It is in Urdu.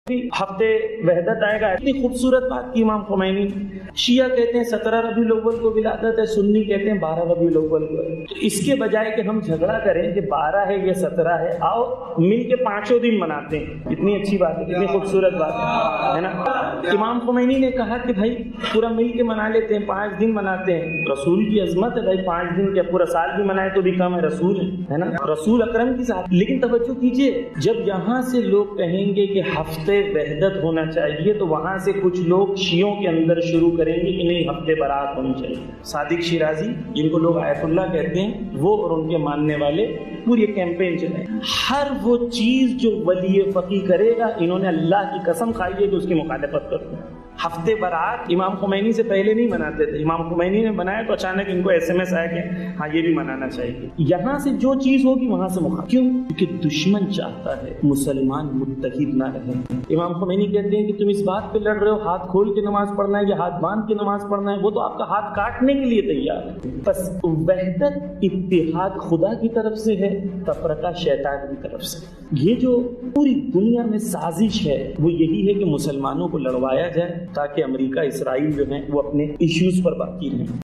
ہفتے وحدت آئے گا. اتنی خوبصورت بات کی امام خمینی. شیعہ کہتے ہیں 17 ربیع الاول کو ولادت ہے، سنی کہتے ہیں 12 ربیع الاول کو ہے. تو اس کے بجائے کہ ہم جھگڑا کریں کہ 12 ہے یا 17 ہے، آؤ مل کے 5 دن مناتے ہیں. اتنی اچھی بات ہے، کتنی خوبصورت بات ہے نا. امام خمینی نے کہا کہ بھائی پورا مل کے منا لیتے ہیں، 5 دن مناتے ہیں. رسول کی عظمت ہے بھائی، 5 دن کیا پورا سال بھی منائے تو بھی کم ہے. رسول ہے نا، رسول اکرم کی ذات. لیکن توجہ کیجئے، جب یہاں سے لوگ کہیں گے کہ ہفتے وحدت ہونا چاہیے تو وہاں سے کچھ لوگ شیعوں کے اندر شروع کریں گے کہ نہیں ہفتے برات ہونی چاہیے. صادق شیرازی جن کو لوگ آیت اللہ کہتے ہیں، وہ اور ان کے ماننے والے پوری کیمپین چلائے. ہر وہ چیز جو ولی فقی کرے گا، انہوں نے اللہ کی قسم کھائی ہے کہ اس کی مخالفت کرتے ہیں. ہفتے برات امام خمینی سے پہلے نہیں مناتے تھے. امام خمینی نے بنایا تو اچانک ان کو SMS آیا کہ ہاں یہ بھی منانا چاہیے. یہاں سے جو چیز ہوگی وہاں سے مخالف. کیوں؟ کیونکہ دشمن چاہتا ہے مسلمان متحد نہ رہے. امام خمینی کہتے ہیں کہ تم اس بات پہ لڑ رہے ہو ہاتھ کھول کے نماز پڑھنا ہے یا ہاتھ باندھ کے نماز پڑھنا ہے، وہ تو آپ کا ہاتھ کاٹنے کے لیے تیار ہے. بس وحدت اتحاد خدا کی طرف سے ہے، تفرقہ شیطان کی طرف سے. یہ جو پوری دنیا میں سازش ہے وہ یہی ہے کہ مسلمانوں کو لڑوایا جائے تاکہ امریکہ اسرائیل جو ہیں وہ اپنے ایشوز پر باقی رہیں.